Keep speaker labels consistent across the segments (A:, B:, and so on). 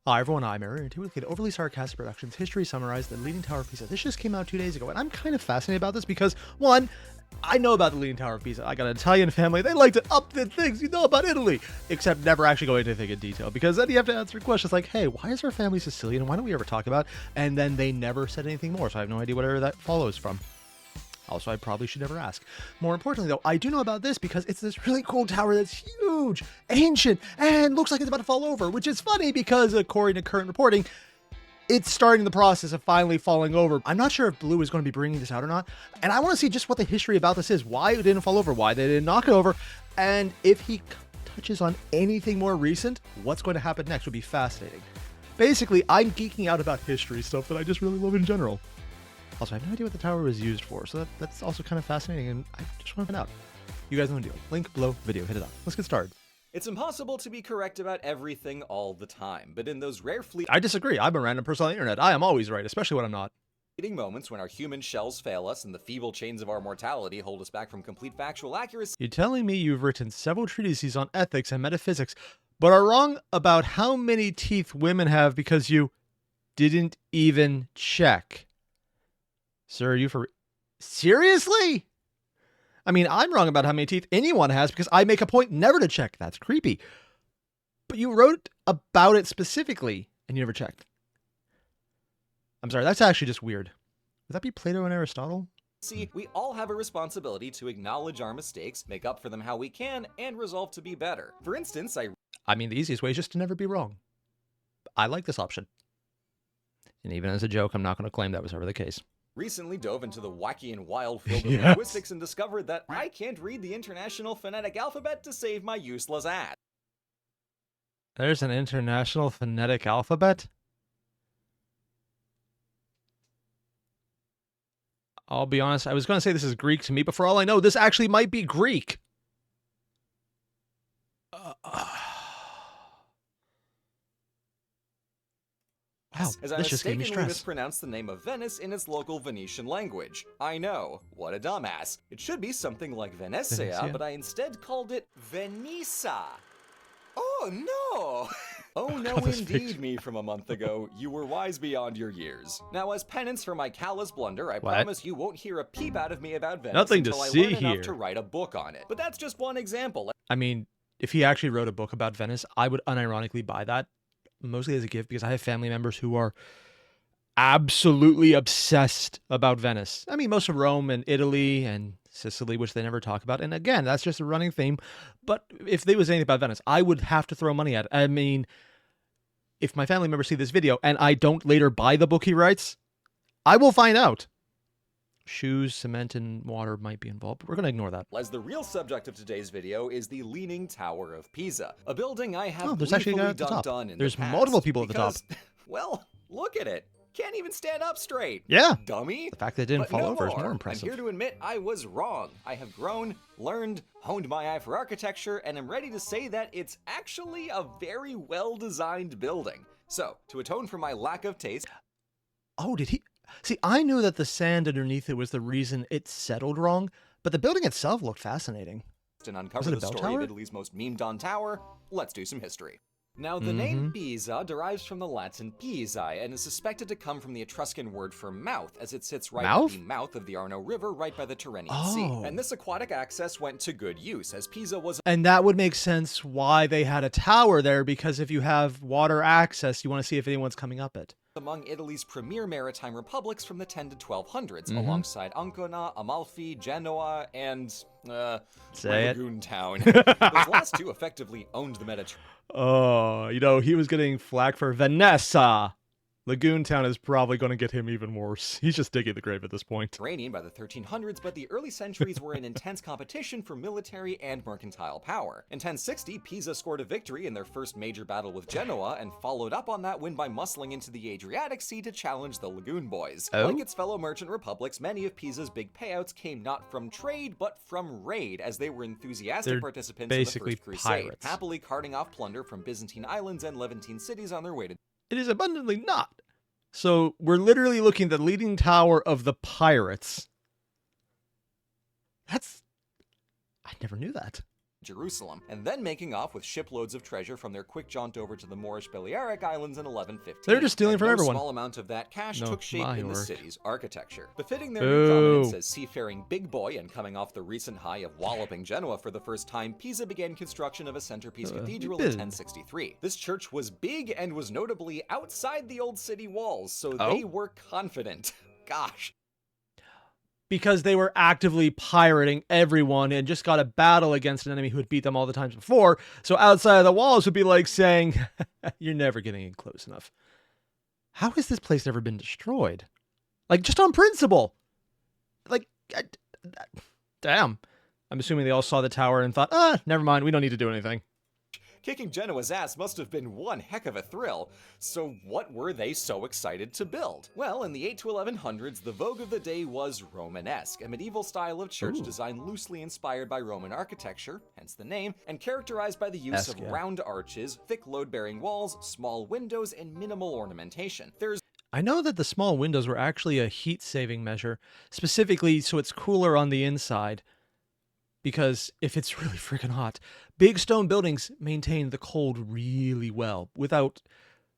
A: Hi everyone, I'm Airier, and today we look at Overly Sarcastic Productions History Summarized, The Leaning Tower of Pisa. This just came out 2 days ago, and I'm kind of fascinated about this because, one, I know about the Leaning Tower of Pisa. I got an Italian family. They like to up the things you know about Italy, except never actually go into anything in detail, because then you have to answer questions like, hey, why is our family Sicilian, and why don't we ever talk about it? And then they never said anything more, so I have no idea whatever that follows from. Also, I probably should never ask. More importantly, though, I do know about this because it's this really cool tower that's huge, ancient, and looks like it's about to fall over, which is funny because, according to current reporting, it's starting the process of finally falling over. I'm not sure if Blue is going to be bringing this out or not, and I want to see just what the history about this is, why it didn't fall over, why they didn't knock it over, and if he touches on anything more recent, what's going to happen next would be fascinating. Basically, I'm geeking out about history stuff that I just really love in general. Also, I have no idea what the tower was used for, so that's also kind of fascinating, and I just want to find out. You guys know the deal. Link below video. Hit it up. Let's get started.
B: It's impossible to be correct about everything all the time, but in those rare
A: I disagree. I'm a random person on the internet. I am always right, especially when I'm not.
B: fleeting moments when our human shells fail us and the feeble chains of our mortality hold us back from complete factual accuracy.
A: You're telling me you've written several treatises on ethics and metaphysics, but are wrong about how many teeth women have because you didn't even check. Sir, are you for... Seriously? I mean, I'm wrong about how many teeth anyone has because I make a point never to check. That's creepy. But you wrote about it specifically and you never checked. I'm sorry, that's actually just weird. Would that be Plato and Aristotle?
B: See, we all have a responsibility to acknowledge our mistakes, make up for them how we can, and resolve to be better. For instance,
A: I mean, the easiest way is just to never be wrong. I like this option. And even as a joke, I'm not going to claim that was ever the case.
B: Recently dove into the wacky and wild field of linguistics and discovered that I can't read the International Phonetic Alphabet to save my useless ass.
A: There's an International Phonetic Alphabet? I'll be honest, I was going to say this is Greek to me, but for all I know, this actually might be Greek. Wow,
B: as I
A: this just gave me
B: mistakenly
A: stress.
B: mispronounced the name of Venice in its local Venetian language. I know, what a dumbass. It should be something like Venezia, but I instead called it Venisa. Oh no! Oh no indeed, me from a month ago. You were wise beyond your years. Now as penance for my callous blunder, I promise you won't hear a peep out of me about Venice
A: Nothing to
B: until I
A: see
B: learn enough
A: here.
B: to write a book on it. But that's just one example.
A: I mean, if he actually wrote a book about Venice, I would unironically buy that. Mostly as a gift because I have family members who are absolutely obsessed about Venice. I mean, most of Rome and Italy and Sicily, which they never talk about. And again, that's just a running theme. But if there was anything about Venice, I would have to throw money at it. I mean, if my family members see this video and I don't later buy the book he writes, I will find out. Shoes, cement, and water might be involved, but we're going to ignore that.
B: As the real subject of today's video is the Leaning Tower of Pisa, a building I have
A: there's actually a guy at the top. There's multiple people at the top.
B: Well, look at it. Can't even stand up straight.
A: Yeah.
B: Dummy.
A: The fact that it didn't fall over is more impressive.
B: I'm here to admit I was wrong. I have grown, learned, honed my eye for architecture, and am ready to say that it's actually a very well-designed building. So, to atone for my lack of taste...
A: Oh, did he... See, I knew that the sand underneath it was the reason it settled wrong, but the building itself looked fascinating.
B: And uncover the story of Italy's most memed-on tower, let's do some history. Now, the name Pisa derives from the Latin pisae and is suspected to come from the Etruscan word for mouth, as it sits right at the mouth of the Arno River right by the Tyrrhenian Sea. And this aquatic access went to good use, as Pisa was...
A: And that would make sense why they had a tower there, because if you have water access, you want to see if anyone's coming up it.
B: Among Italy's premier maritime republics from the 10 to 1200s, alongside Ancona, Amalfi, Genoa, and, Lagoon Town. Those last two effectively owned the Mediterranean.
A: Oh, you know, he was getting flack for Vanessa. Lagoon Town is probably going to get him even worse. He's just digging the grave at this point.
B: By the 1300s, but the early centuries were an intense competition for military and mercantile power. In 1060, Pisa scored a victory in their first major battle with Genoa and followed up on that win by muscling into the Adriatic Sea to challenge the Lagoon Boys. Like its fellow merchant republics, many of Pisa's big payouts came not from trade, but from raid, as they were enthusiastic participants in the First Crusade,
A: pirates.
B: happily carting off plunder from Byzantine islands and Levantine cities on their way to...
A: It is abundantly not. So we're literally looking at the Leaning Tower of the pirates. I never knew that.
B: Jerusalem, and then making off with shiploads of treasure from their quick jaunt over to the Moorish Balearic Islands in 1115.
A: They're just stealing from everyone.
B: A small amount of that cash took shape in the city's architecture. Befitting their
A: Boo.
B: new prominence as seafaring big boy and coming off the recent high of walloping Genoa for the first time, Pisa began construction of a centerpiece cathedral in 1063. This church was big and was notably outside the old city walls, so they were confident. Gosh.
A: Because they were actively pirating everyone and just got a battle against an enemy who had beat them all the times before. So outside of the walls would be like saying, you're never getting in close enough. How has this place never been destroyed? Like, just on principle. Like, damn. I'm assuming they all saw the tower and thought, never mind, we don't need to do anything.
B: Kicking Genoa's ass must have been one heck of a thrill. So what were they so excited to build? Well, in the 8 to 1100s, the vogue of the day was Romanesque, a medieval style of church design loosely inspired by Roman architecture, hence the name, and characterized by the use of round arches, thick load-bearing walls, small windows, and minimal ornamentation.
A: I know that the small windows were actually a heat-saving measure, specifically so it's cooler on the inside. Because if it's really freaking hot, big stone buildings maintain the cold really well without,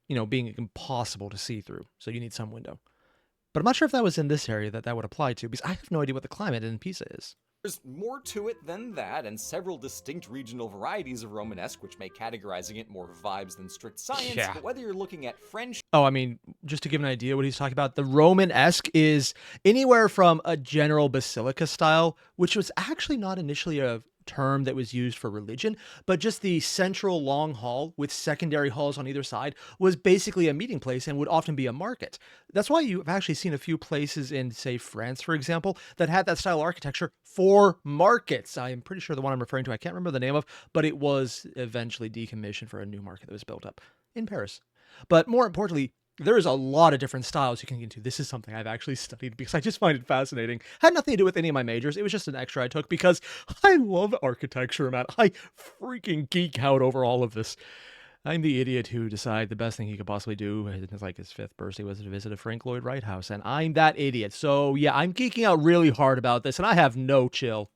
A: being impossible to see through. So you need some window. But I'm not sure if that was in this area that would apply to, because I have no idea what the climate in Pisa is.
B: There's more to it than that, and several distinct regional varieties of Romanesque, which make categorizing it more vibes than strict science.
A: Yeah.
B: But whether you're looking at French...
A: Oh, I mean, just to give an idea what he's talking about, the Romanesque is anywhere from a general basilica style, which was actually not initially a term that was used for religion, but just the central long hall with secondary halls on either side was basically a meeting place and would often be a market. That's why you've actually seen a few places in, say, France, for example, that had that style of architecture for markets. I'm pretty sure the one I'm referring to, I can't remember the name of, but it was eventually decommissioned for a new market that was built up in Paris. But more importantly, there is a lot of different styles you can get into. This is something I've actually studied because I just find it fascinating. Had nothing to do with any of my majors. It was just an extra I took because I love architecture, man. I freaking geek out over all of this. I'm the idiot who decided the best thing he could possibly do, like his 5th birthday, was to visit a Frank Lloyd Wright house, and I'm that idiot. So yeah, I'm geeking out really hard about this, and I have no chill.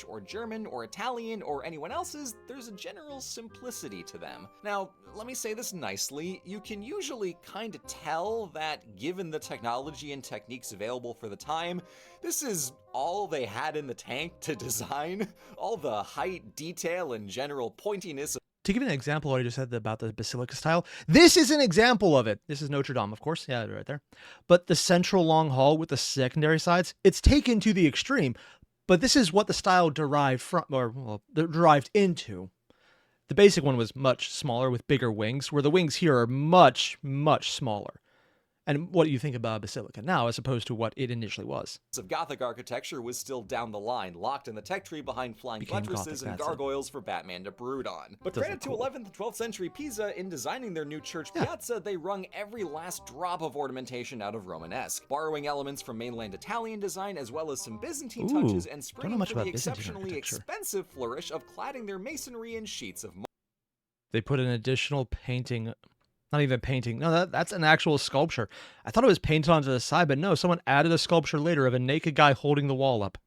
B: Or German or Italian or anyone else's, there's a general simplicity to them. Now, let me say this nicely, you can usually kind of tell that given the technology and techniques available for the time, this is all they had in the tank to design. All the height, detail, and general pointiness.
A: To give you an example of what I just said about the basilica style, this is an example of it. This is Notre Dame, of course. Yeah, right there. But the central long hall with the secondary sides, it's taken to the extreme. But this is what the style derived from, derived into. The basic one was much smaller with bigger wings, where the wings here are much, much smaller. And what do you think about a basilica now as opposed to what it initially was?
B: Of Gothic architecture was still down the line, locked in the tech tree behind flying buttresses and gargoyles for Batman to brood on. But credit to 11th and 12th century Pisa, in designing their new church piazza, they wrung every last drop of ornamentation out of Romanesque, borrowing elements from mainland Italian design as well as some Byzantine touches and springing from the exceptionally expensive flourish of cladding their masonry in sheets of marble.
A: They put an additional painting. Not even painting. No, that's an actual sculpture. I thought it was painted onto the side, but no, someone added a sculpture later of a naked guy holding the wall up.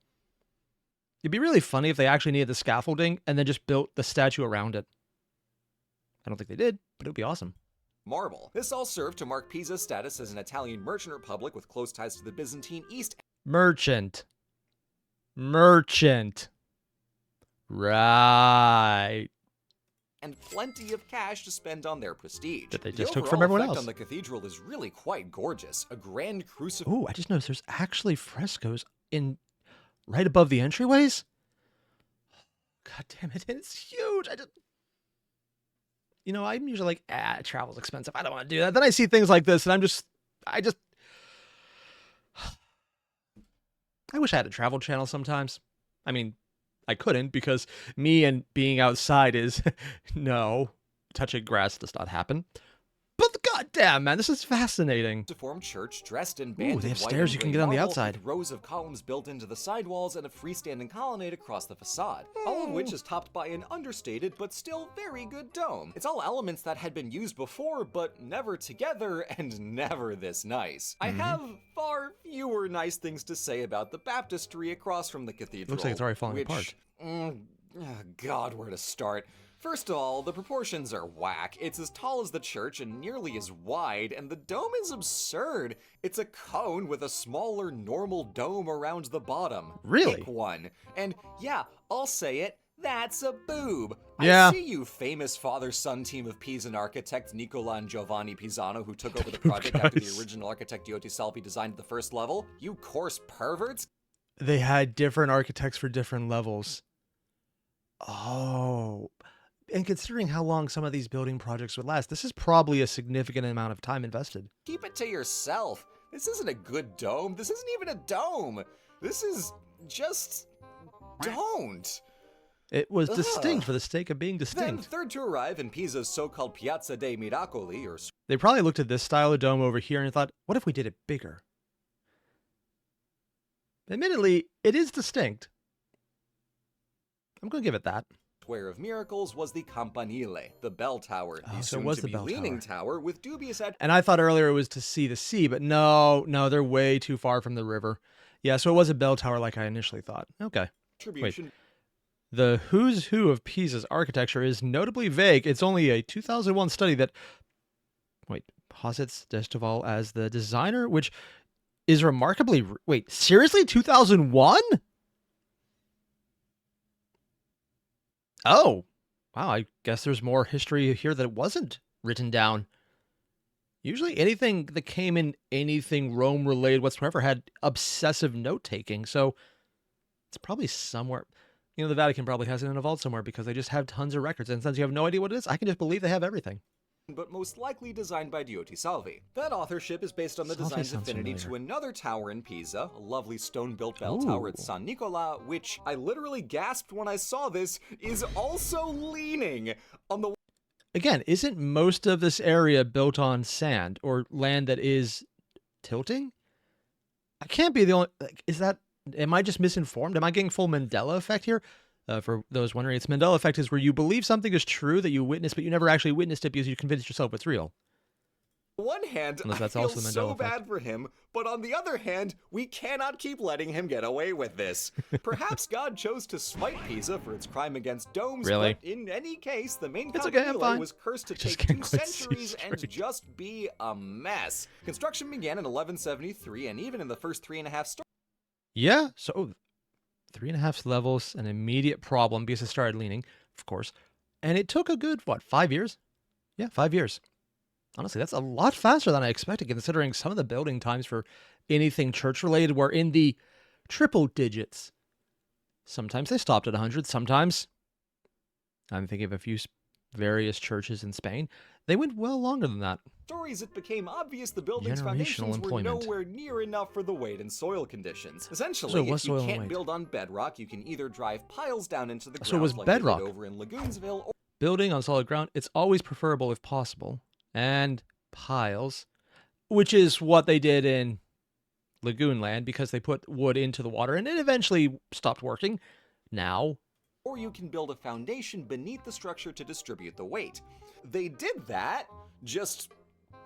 A: It'd be really funny if they actually needed the scaffolding and then just built the statue around it. I don't think they did, but it would be awesome.
B: Marble. This all served to mark Pisa's status as an Italian merchant republic with close ties to the Byzantine East.
A: Merchant. Right.
B: And plenty of cash to spend on their prestige.
A: That they just took from everyone else.
B: On the cathedral is really quite gorgeous. A grand crucifix.
A: Ooh, I just noticed there's actually frescoes in right above the entryways. God damn it, and it's huge. I'm usually like, travel's expensive. I don't want to do that. Then I see things like this, and I wish I had a travel channel sometimes. I mean, I couldn't because me and being outside is, no, touching grass does not happen. But goddamn, man, this is fascinating.
B: To form church dressed in banded
A: they have
B: white
A: stairs you can get on the
B: marble
A: outside.
B: With rows of columns built into the sidewalls and a freestanding colonnade across the facade. All of which is topped by an understated but still very good dome. It's all elements that had been used before, but never together and never this nice. I have far fewer nice things to say about the baptistry across from the cathedral.
A: Looks like it's already falling apart.
B: Oh, God, where to start? First of all, the proportions are whack. It's as tall as the church and nearly as wide, and the dome is absurd. It's a cone with a smaller normal dome around the bottom.
A: Really?
B: Pick one. And yeah, I'll say it, that's a boob.
A: Yeah.
B: I see you, famous father-son team of Pisan architects Nicola and Giovanni Pisano, who took over the project after the original architect Giotti Salvi designed the first level. You coarse perverts.
A: They had different architects for different levels. Oh. And considering how long some of these building projects would last, this is probably a significant amount of time invested.
B: Keep it to yourself. This isn't a good dome. This isn't even a dome. This is just... don't.
A: It was distinct for the sake of being
B: Then,
A: distinct.
B: third to arrive in Pisa's so-called Piazza dei Miracoli, or
A: They probably looked at this style of dome over here and thought, what if we did it bigger? Admittedly, it is distinct. I'm going to give it that.
B: Square of Miracles, was the Campanile, the bell tower,
A: Oh,
B: the
A: so it was the
B: soon-to-be
A: bell
B: leaning tower with dubious
A: And I thought earlier it was to see the sea, but no, they're way too far from the river. Yeah, so it was a bell tower like I initially thought. Okay.
B: attribution.
A: Wait. The who's who of Pisa's architecture is notably vague. It's only a 2001 study that, posits Destival as the designer, which is remarkably... Wait, seriously? 2001? Oh, wow, I guess there's more history here that wasn't written down. Usually anything that came in anything Rome-related whatsoever had obsessive note-taking, so it's probably somewhere... the Vatican probably has it in a vault somewhere because they just have tons of records, and since you have no idea what it is, I can just believe they have everything.
B: But most likely designed by Giotti Salvi. That authorship is based on the
A: Salvi
B: design's
A: sounds
B: affinity
A: familiar.
B: to another tower in Pisa, a lovely stone-built bell
A: Ooh.
B: tower at San Nicola, which I literally gasped when I saw this, is also leaning on the...
A: Again, isn't most of this area built on sand or land that is tilting? I can't be the only... Is that... Am I just misinformed? Am I getting full Mandela effect here? For those wondering, it's Mandela effect is where you believe something is true that you witnessed, but you never actually witnessed it because you convinced yourself it's real.
B: On one hand,
A: Unless
B: I
A: that's
B: feel
A: also the
B: so
A: Mandela effect.
B: bad for him, but on the other hand, we cannot keep letting him get away with this. Perhaps God chose to smite Pisa for its crime against domes,
A: Really?
B: but in any case, the main
A: It's okay, I'm
B: Campanile
A: fine.
B: was cursed to
A: I just
B: take
A: can't
B: 2
A: quite see
B: centuries and
A: straight.
B: just be a mess. Construction began in 1173, and even in the first 3.5 stories,
A: Yeah, so 3.5 levels, an immediate problem because it started leaning, of course. And it took a good, 5 years? Yeah, 5 years. Honestly, that's a lot faster than I expected, considering some of the building times for anything church-related were in the triple digits. Sometimes they stopped at 100, sometimes, I'm thinking of a few various churches in Spain, they went well longer than that.
B: it became obvious the building's
A: Generational
B: foundations were
A: employment.
B: nowhere near enough for the weight and soil conditions.
A: So
B: Essentially,
A: it was
B: if you
A: soil and
B: can't
A: weight.
B: build on bedrock, you can either drive piles down into the ground
A: So it was
B: like they did
A: bedrock.
B: over in Lagoonsville, or
A: Building on solid ground, it's always preferable if possible. And piles, which is what they did in Lagoon Land because they put wood into the water and it eventually stopped working. Now,
B: or you can build a foundation beneath the structure to distribute the weight. They did that, just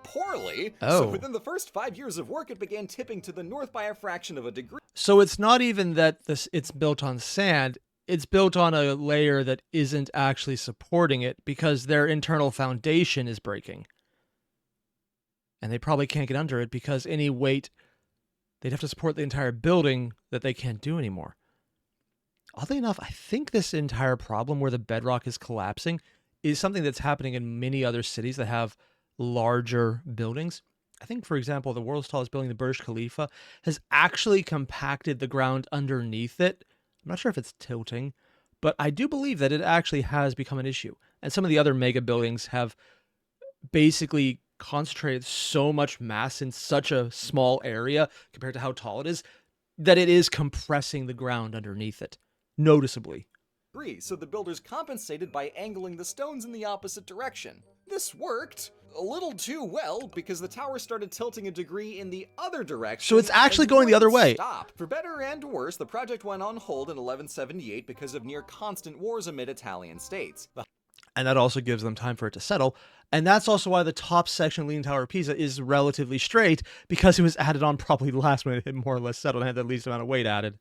B: poorly.
A: Oh.
B: So within the first 5 years of work, it began tipping to the north by a fraction of a degree.
A: so it's not even that it's built on sand, it's built on a layer that isn't actually supporting it because their internal foundation is breaking. And they probably can't get under it because any weight, they'd have to support the entire building that they can't do anymore. Oddly enough, I think this entire problem where the bedrock is collapsing is something that's happening in many other cities that have larger buildings. I think, for example, the world's tallest building, the Burj Khalifa, has actually compacted the ground underneath it. I'm not sure if it's tilting, but I do believe that it actually has become an issue. And some of the other mega buildings have basically concentrated so much mass in such a small area compared to how tall it is that it is compressing the ground underneath it noticeably.
B: So the builders compensated by angling the stones in the opposite direction. This worked a little too well because the tower started tilting a degree in the other direction.
A: So it's actually
B: and
A: going the other
B: wouldn't
A: way.
B: Stop. For better and worse, the project went on hold in 1178 because of near constant wars amid Italian states.
A: And that also gives them time for it to settle. And that's also why the top section of Leaning Tower of Pisa is relatively straight, because it was added on probably last when it had more or less settled and had the least amount of weight added.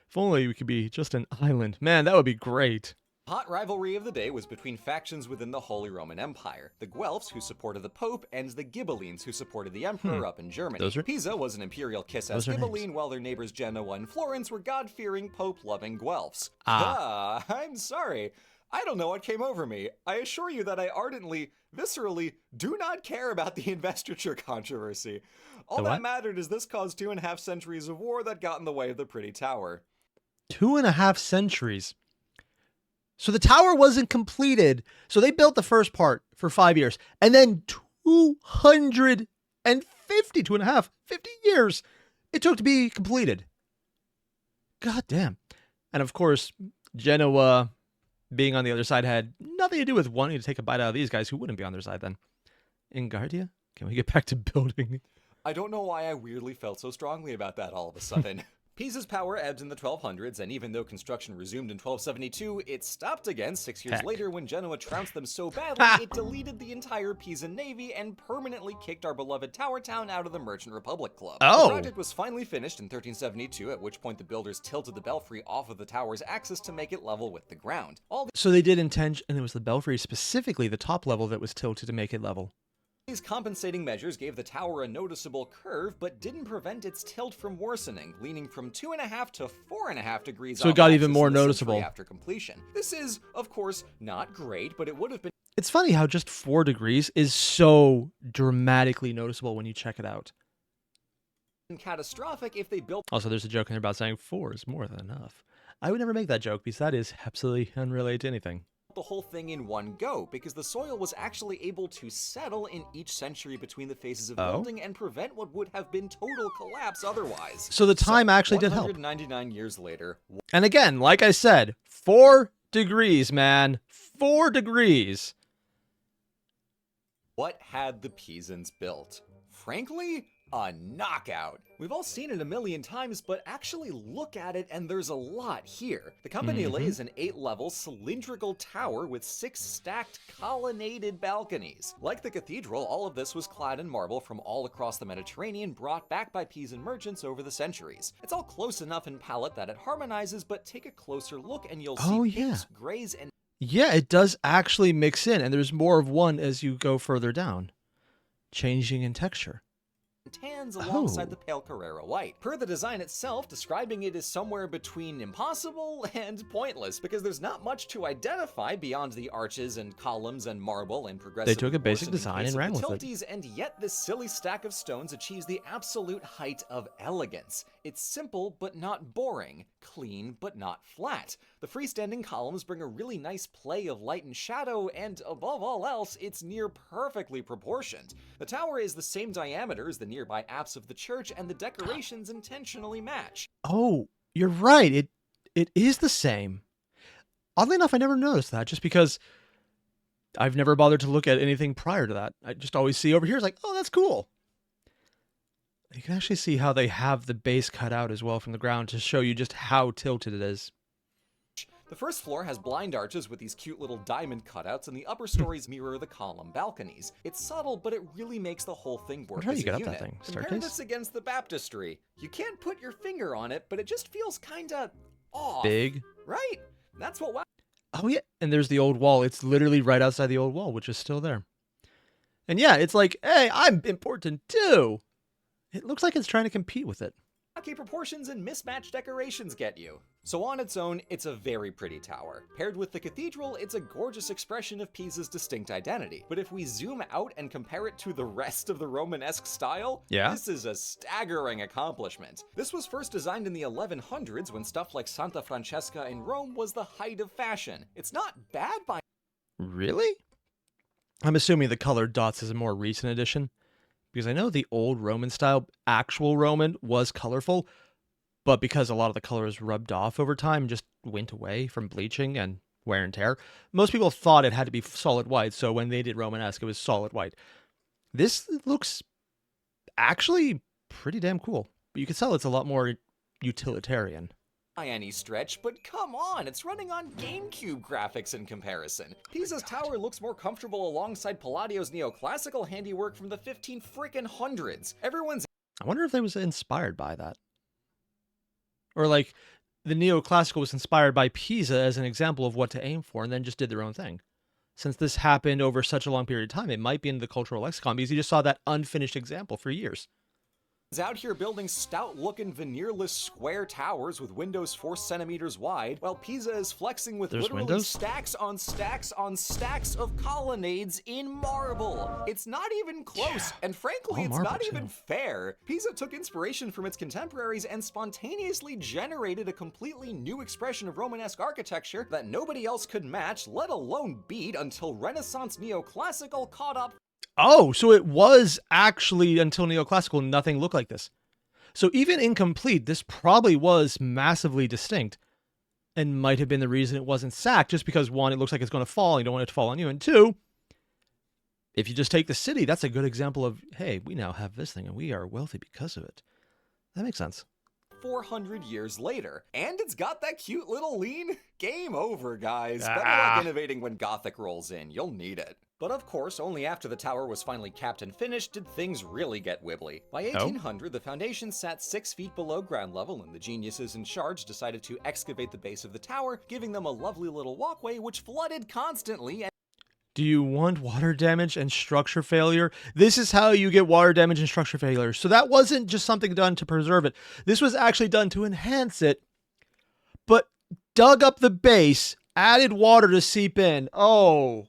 A: If only we could be just an island. Man, that would be great.
B: Hot rivalry of the day was between factions within the Holy Roman Empire. The Guelphs, who supported the Pope, and the Ghibellines, who supported the Emperor up in Germany. Pisa was an imperial kiss-ass Ghibelline, while their neighbors Genoa and Florence were God-fearing, Pope-loving Guelphs. I'm sorry. I don't know what came over me. I assure you that I ardently, viscerally, do not care about the investiture controversy. All that mattered is this caused 2.5 centuries of war that got in the way of the pretty tower.
A: 2.5 centuries. So the tower wasn't completed. So they built the first part for 5 years. And then 250 years it took to be completed. God damn. And of course, Genoa being on the other side had nothing to do with wanting to take a bite out of these guys who wouldn't be on their side then. Ingardia? Can we get back to building?
B: I don't know why I weirdly felt so strongly about that all of a sudden. Pisa's power ebbed in the 1200s, and even though construction resumed in 1272, it stopped again 6 years later when Genoa trounced them so badly it deleted the entire Pisan navy and permanently kicked our beloved Tower Town out of the Merchant Republic Club. The project was finally finished in 1372, at which point the builders tilted the belfry off of the tower's axis to make it level with the ground.
A: So they did intend, and it was the belfry, specifically the top level, that was tilted to make it level.
B: These compensating measures gave the tower a noticeable curve, but didn't prevent its tilt from worsening, leaning from 2.5 to 4.5 degrees.
A: So it got even more noticeable
B: after completion. This is, of course, not great, but it would have been.
A: It's funny how just 4 degrees is so dramatically noticeable when you check it out.
B: Catastrophic if they built.
A: Also, there's a joke in there about saying 4 is more than enough. I would never make that joke because that is absolutely unrelated to anything.
B: The whole thing in one go, because the soil was actually able to settle in each century between the phases of building and prevent what would have been total collapse otherwise.
A: So the time actually did help.
B: 199 years later.
A: And again, like I said, 4 degrees, man. 4 degrees.
B: What had the Pisans built? Frankly, a knockout. We've all seen it a million times, but actually look at it and there's a lot here. The Campanile is an 8-level cylindrical tower with 6 stacked colonnaded balconies. Like the cathedral, all of this was clad in marble from all across the Mediterranean, brought back by Pisan merchants over the centuries. It's all close enough in palette that it harmonizes, but take a closer look and you'll see pinks, grays, and...
A: Yeah, it does actually mix in, and there's more of one as you go further down, changing in texture.
B: Tans alongside the pale Carrara white. Per the design itself, describing it is somewhere between impossible and pointless, because there's not much to identify beyond the arches and columns and marble and progressive.
A: They took a basic design and ran with it.
B: And yet this silly stack of stones achieves the absolute height of elegance. It's simple but not boring, clean but not flat. The freestanding columns bring a really nice play of light and shadow, and above all else, it's near perfectly proportioned. The tower is the same diameter as the nearby apse of the church, and the decorations intentionally match.
A: Oh, you're right. It is the same. Oddly enough, I never noticed that, just because I've never bothered to look at anything prior to that. I just always see over here, it's like, oh, that's cool. You can actually see how they have the base cut out as well from the ground to show you just how tilted it is.
B: The first floor has blind arches with these cute little diamond cutouts, and the upper stories mirror the column balconies. It's subtle, but it really makes the whole thing work as a unit.
A: That thing?
B: Compare this against the baptistry. You can't put your finger on it, but it just feels kinda off.
A: Big.
B: Right? That's what...
A: Oh yeah, and there's the old wall. It's literally right outside the old wall, which is still there. And yeah, it's like, hey, I'm important too. It looks like it's trying to compete with it.
B: Rocky proportions and mismatched decorations get you. So on its own, it's a very pretty tower. Paired with the cathedral, it's a gorgeous expression of Pisa's distinct identity. But if we zoom out and compare it to the rest of the Romanesque style, this is a staggering accomplishment. This was first designed in the 1100s when stuff like Santa Francesca in Rome was the height of fashion. It's not bad by...
A: Really? I'm assuming the colored dots is a more recent addition. Because I know the old Roman style, actual Roman, was colorful, but because a lot of the color is rubbed off over time and just went away from bleaching and wear and tear, most people thought it had to be solid white, so when they did Romanesque, it was solid white. This looks actually pretty damn cool, but you can tell it's a lot more utilitarian.
B: By any stretch, but come on, it's running on GameCube graphics in comparison. Pisa's tower looks more comfortable alongside Palladio's neoclassical handiwork from the 1500s.
A: I wonder if they was inspired by that. Or like, the neoclassical was inspired by Pisa as an example of what to aim for and then just did their own thing. Since this happened over such a long period of time, it might be in the cultural lexicon because you just saw that unfinished example for years.
B: Out here building stout-looking veneerless square towers with windows 4 centimeters wide, while Pisa is flexing with literally
A: windows?
B: stacks on stacks on stacks of colonnades in marble. It's not even close, and frankly, it's not even fair. Pisa took inspiration from its contemporaries and spontaneously generated a completely new expression of Romanesque architecture that nobody else could match, let alone beat, until Renaissance neoclassical caught up.
A: Oh, so it was actually, until neoclassical, nothing looked like this. So even incomplete, this probably was massively distinct and might have been the reason it wasn't sacked, just because, one, it looks like it's going to fall, and you don't want it to fall on you, and two, if you just take the city, that's a good example of, hey, we now have this thing, and we are wealthy because of it. That makes sense.
B: 400 years later, and it's got that cute little lean. Game over, guys. Better luck innovating when Gothic rolls in. You'll need it. But of course, only after the tower was finally capped and finished did things really get wibbly. By 1800, the foundation sat 6 feet below ground level, and the geniuses in charge decided to excavate the base of the tower, giving them a lovely little walkway which flooded constantly.
A: Do you want water damage and structure failure? This is how you get water damage and structure failure. So that wasn't just something done to preserve it. This was actually done to enhance it, but dug up the base, added water to seep in. Oh,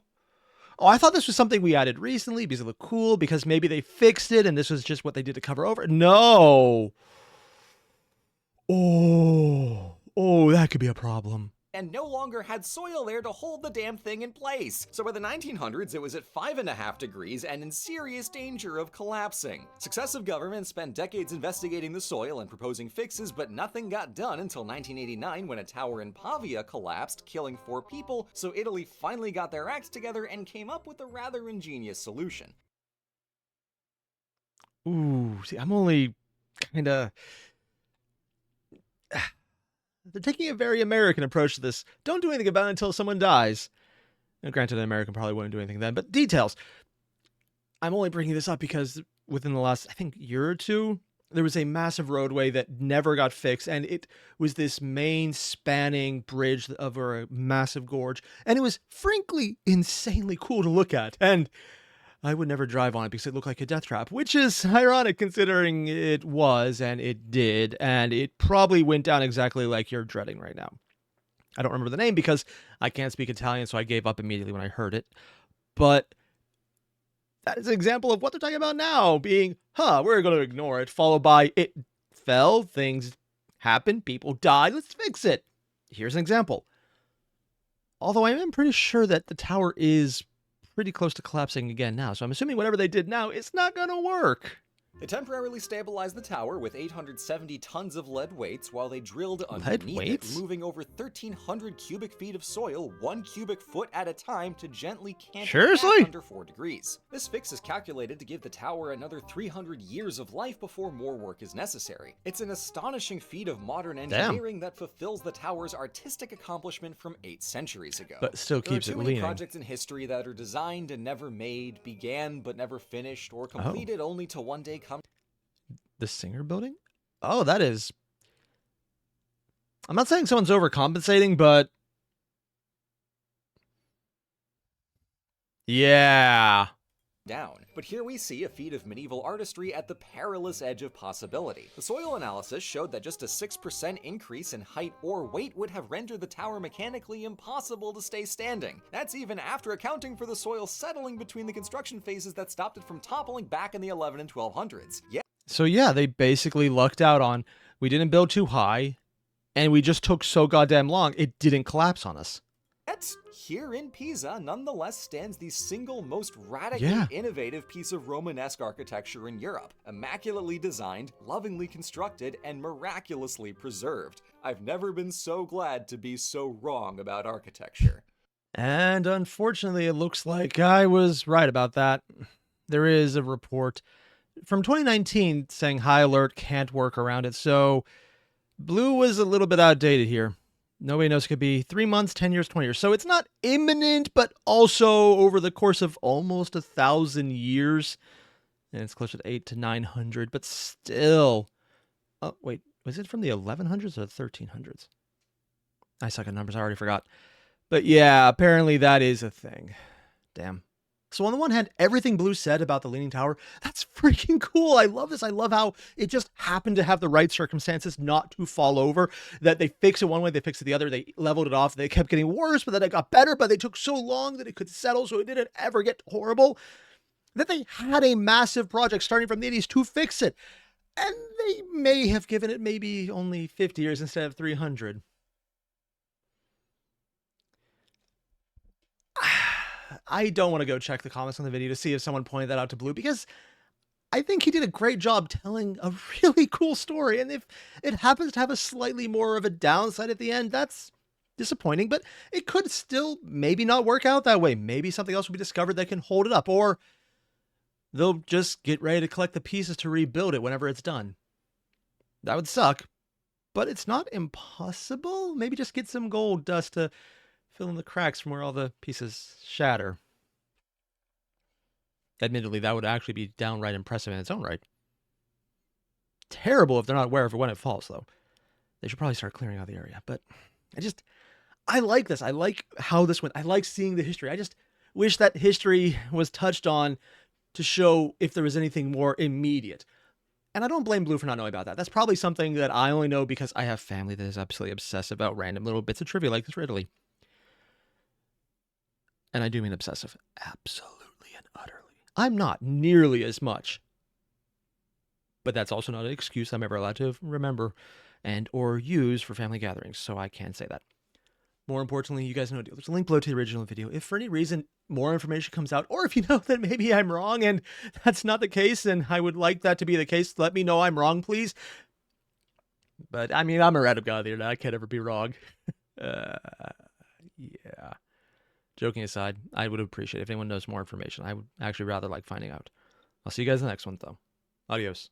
A: I thought this was something we added recently because it looked cool, because maybe they fixed it and this was just what they did to cover over. No. Oh, that could be a problem.
B: And no longer had soil there to hold the damn thing in place. So by the 1900s, it was at 5.5 degrees and in serious danger of collapsing. Successive governments spent decades investigating the soil and proposing fixes, but nothing got done until 1989 when a tower in Pavia collapsed, killing 4 people, so Italy finally got their acts together and came up with a rather ingenious solution.
A: Ooh, see, I'm only kinda... They're taking a very American approach to this. Don't do anything about it until someone dies. Now, granted, an American probably wouldn't do anything then, but details. I'm only bringing this up because within the last, I think, year or two, there was a massive roadway that never got fixed, and it was this main spanning bridge over a massive gorge, and it was frankly insanely cool to look at, and I would never drive on it because it looked like a death trap, which is ironic considering it was, and it did, and it probably went down exactly like you're dreading right now. I don't remember the name because I can't speak Italian, so I gave up immediately when I heard it. But that is an example of what they're talking about now, being, we're going to ignore it, followed by it fell, things happened, people died, let's fix it. Here's an example. Although I am pretty sure that the tower is pretty close to collapsing again now, so I'm assuming whatever they did now, it's not gonna work.
B: They temporarily stabilized the tower with 870 tons of lead weights while they drilled underneath it, moving over 1,300 cubic feet of soil 1 cubic foot at a time to gently camp it back under 4 degrees. This fix is calculated to give the tower another 300 years of life before more work is necessary. It's an astonishing feat of modern engineering that fulfills the tower's artistic accomplishment from 8 centuries ago.
A: But still keeps it leaning. There are too many
B: projects in history that are designed and never made, began but never finished, or completed only to one day come.
A: The Singer Building? Oh, that is... I'm not saying someone's overcompensating, but... yeah.
B: Down. But here we see a feat of medieval artistry at the perilous edge of possibility. The soil analysis showed that just a 6% increase in height or weight would have rendered the tower mechanically impossible to stay standing. That's even after accounting for the soil settling between the construction phases that stopped it from toppling back in the 11 and 1200s.
A: So yeah, they basically lucked out on, we didn't build too high, and we just took so goddamn long, it didn't collapse on us.
B: Yet, here in Pisa, nonetheless stands the single most radically innovative piece of Romanesque architecture in Europe. Immaculately designed, lovingly constructed, and miraculously preserved. I've never been so glad to be so wrong about architecture.
A: And unfortunately, it looks like I was right about that. There is a report from 2019 saying high alert, can't work around it. So blue was a little bit outdated here. Nobody knows, it could be 3 months, 10 years, 20 years. So it's not imminent, but also over the course of almost 1,000 years. And it's closer to 800 to 900, but still. Oh, wait, was it from the 1100s or the 1300s? I suck at numbers. I already forgot. But yeah, apparently that is a thing. Damn. So on the one hand, everything Blue said about the Leaning Tower, that's freaking cool. I love this. I love how it just happened to have the right circumstances not to fall over, that they fixed it one way, they fixed it the other, they leveled it off, they kept getting worse, but then it got better, but they took so long that it could settle so it didn't ever get horrible, that they had a massive project starting from the 80s to fix it. And they may have given it maybe only 50 years instead of 300. I don't want to go check the comments on the video to see if someone pointed that out to Blue, because I think he did a great job telling a really cool story. And if it happens to have a slightly more of a downside at the end, that's disappointing, but it could still maybe not work out that way. Maybe something else will be discovered that can hold it up, or they'll just get ready to collect the pieces to rebuild it whenever it's done. That would suck, but it's not impossible. Maybe just get some gold dust to fill in the cracks from where all the pieces shatter. Admittedly, that would actually be downright impressive in its own right. Terrible if they're not aware of it when it falls, though. They should probably start clearing out the area. But I like this. I like how this went. I like seeing the history. I just wish that history was touched on to show if there was anything more immediate. And I don't blame Blue for not knowing about that. That's probably something that I only know because I have family that is absolutely obsessed about random little bits of trivia like this Ridley. And I do mean obsessive. Absolutely and utterly. I'm not nearly as much. But that's also not an excuse I'm ever allowed to remember and or use for family gatherings, so I can say that. More importantly, you guys know the deal. There's a link below to the original video. If for any reason more information comes out, or if you know that maybe I'm wrong and that's not the case, and I would like that to be the case, let me know I'm wrong, please. But, I mean, I'm a random guy on the internet. I can't ever be wrong. Yeah. Joking aside, I would appreciate it if anyone knows more information. I would actually rather like finding out. I'll see you guys in the next one, though. Adios.